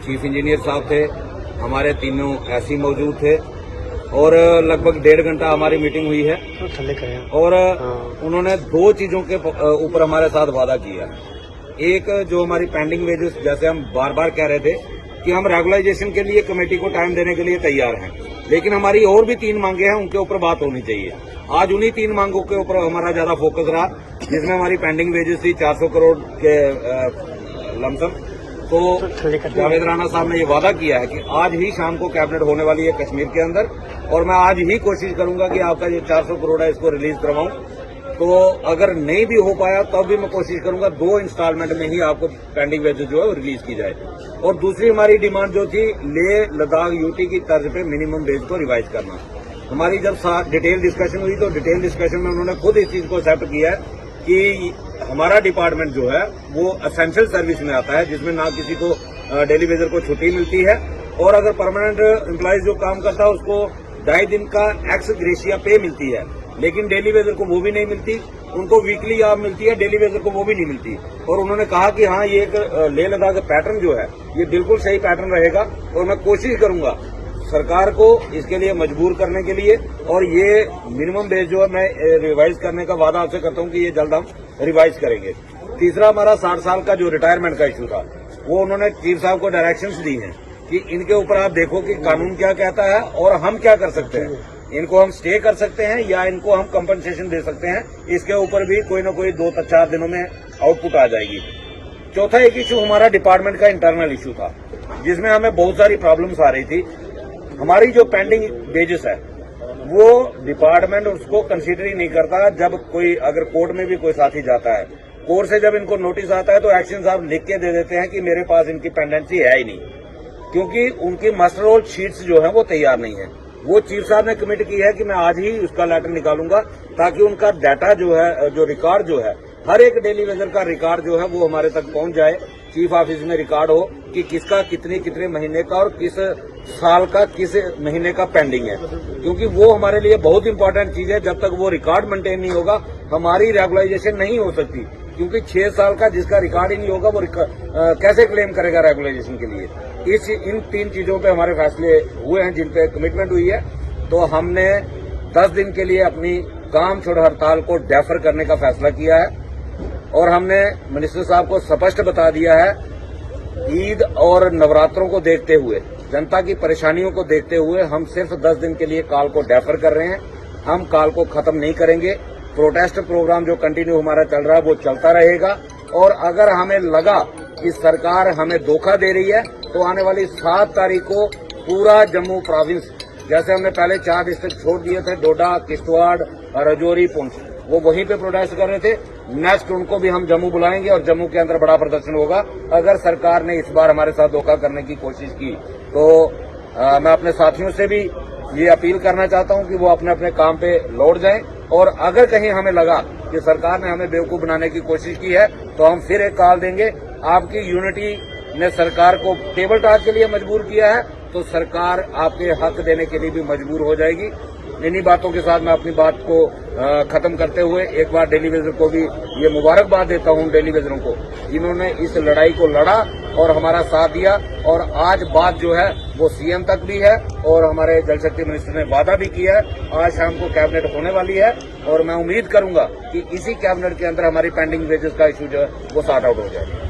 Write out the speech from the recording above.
Chief engineer साहब थे, हमारे तीनों ऐसी मौजूद थे और लगभग 1.5 घंटा हमारी मीटिंग हुई है और उन्होंने 2 चीजों के ऊपर हमारे साथ वादा किया। एक जो हमारी पेंडिंग वेजेस, जैसे हम बार बार कह रहे थे कि हम रेगुलाइजेशन के लिए कमेटी को टाइम देने के लिए तैयार हैं, लेकिन हमारी और भी 3 मांगे हैं, उनके ऊपर बात होनी चाहिए। आज उन्हीं 3 मांगों के ऊपर हमारा ज्यादा फोकस रहा, जिसमें हमारी पेंडिंग वेजेस थी 400 करोड़ के लमसम। तो जावेद राणा साहब ने ये वादा किया है कि आज ही शाम को कैबिनेट होने वाली है कश्मीर के अंदर, और मैं आज ही कोशिश करूंगा कि आपका जो 400 करोड़ है इसको रिलीज करवाऊं। तो अगर नहीं भी हो पाया तब भी मैं कोशिश करूंगा 2 इंस्टॉलमेंट में ही आपको पेंडिंग वेजेस जो है वो रिलीज की जाए। और दूसरी हमारी डिमांड जो थी, लेह लद्दाख यूटी की तर्ज पे मिनिमम वेज को रिवाइज करना। हमारी जब डिटेल डिस्कशन हुई तो डिटेल डिस्कशन में उन्होंने खुद इस चीज को एक्सेप्ट किया है कि हमारा डिपार्टमेंट जो है वो असेंशियल सर्विस में आता है, जिसमें ना किसी को डेली वेजर को छुट्टी मिलती है, और अगर परमानेंट एम्प्लॉयज जो काम करता है उसको 2.5 दिन का एक्स ग्रेशिया पे मिलती है, लेकिन डेली वेजर को वो भी नहीं मिलती। उनको वीकली आप मिलती है, डेली वेजर को वो भी नहीं मिलती। और उन्होंने कहा कि हाँ, ये एक लेह लद्दाख का पैटर्न जो है ये बिल्कुल सही पैटर्न रहेगा, और मैं कोशिश करूंगा सरकार को इसके लिए मजबूर करने के लिए, और ये मिनिमम वेज जो है मैं रिवाइज करने का वादा आपसे करता हूं कि ये जल्द हम रिवाइज करेंगे। तीसरा हमारा 60 साल का जो रिटायरमेंट का इश्यू था, वो उन्होंने चीफ साहब को डायरेक्शंस दी हैं कि इनके ऊपर आप देखो कि कानून क्या कहता है और हम क्या कर सकते हैं। इनको हम स्टे कर सकते हैं या इनको हम कंपनसेशन दे सकते हैं, इसके ऊपर भी कोई न कोई 2-4 दिनों में आउटपुट आ जाएगी। चौथा एक इश्यू हमारा डिपार्टमेंट का इंटरनल इश्यू था, जिसमें हमें बहुत सारी प्रॉब्लम्स आ रही थी। हमारी जो पेंडिंग वेजेस है वो डिपार्टमेंट उसको कंसीडर ही नहीं करता। जब कोई अगर कोर्ट में भी कोई साथी जाता है, कोर्ट से जब इनको नोटिस आता है तो एक्शन साहब लिख के दे देते हैं कि मेरे पास इनकी पेंडेंसी है ही नहीं, क्योंकि उनकी मास्टर रोल शीट्स जो है वो तैयार नहीं है। वो चीफ साहब ने कमिट की है कि मैं आज ही उसका लेटर निकालूंगा, ताकि उनका डाटा जो है, जो रिकॉर्ड जो है, हर एक डेली वेजर का रिकॉर्ड जो है वो हमारे तक पहुंच जाए। चीफ ऑफिस में रिकॉर्ड हो कि किसका कितने महीने का और किस साल का किस महीने का पेंडिंग है, क्योंकि वो हमारे लिए बहुत इंपॉर्टेंट चीज है। जब तक वो रिकॉर्ड मेंटेन नहीं होगा हमारी रेगुलाइजेशन नहीं हो सकती, क्योंकि 6 साल का जिसका रिकॉर्ड ही नहीं होगा वो कैसे क्लेम करेगा रेगुलाइजेशन के लिए। इन 3 चीजों पे हमारे फैसले हुए हैं, जिन पे कमिटमेंट हुई है। तो हमने 10 दिन के लिए अपनी काम छोड़ हड़ताल को डेफर करने का फैसला किया है, और हमने मिनिस्टर साहब को स्पष्ट बता दिया है, ईद और नवरात्रों को देखते हुए, जनता की परेशानियों को देखते हुए हम सिर्फ 10 दिन के लिए काल को डेफर कर रहे हैं। हम काल को खत्म नहीं करेंगे। प्रोटेस्ट प्रोग्राम जो कंटिन्यू हमारा चल रहा है वो चलता रहेगा, और अगर हमें लगा कि सरकार हमें धोखा दे रही है तो आने वाली 7 तारीख को पूरा जम्मू प्रोविंस, जैसे हमने पहले 4 डिस्ट्रिक्ट छोड़ दिए थे, डोडा, किश्तवाड़, राजौरी, पुंछ, वो वहीं पे प्रोटेस्ट कर रहे थे। नेक्स्ट उनको भी हम जम्मू बुलाएंगे और जम्मू के अंदर बड़ा प्रदर्शन होगा। अगर सरकार ने इस बार हमारे साथ धोखा करने की कोशिश की तो मैं अपने साथियों से भी ये अपील करना चाहता हूं कि वो अपने अपने काम पे लौट जाएं, और अगर कहीं हमें लगा कि सरकार ने हमें बेवकूफ बनाने की कोशिश की है तो हम फिर एक कॉल देंगे। आपकी यूनिटी ने सरकार को टेबल टॉक के लिए मजबूर किया है, तो सरकार आपके हक देने के लिए भी मजबूर हो जाएगी। इन्हीं बातों के साथ मैं अपनी बात को खत्म करते हुए एक बार डेली वेजर को भी ये मुबारकबाद देता हूं, डेली वेजरों को, जिन्होंने इस लड़ाई को लड़ा और हमारा साथ दिया। और आज बात जो है वो सीएम तक भी है, और हमारे जल शक्ति मिनिस्टर ने वादा भी किया है। आज शाम को कैबिनेट होने वाली है, और मैं उम्मीद करूंगा कि इसी कैबिनेट के अंदर हमारी पेंडिंग वेजेस का इश्यू जो है वो सॉर्ट आउट हो जाए।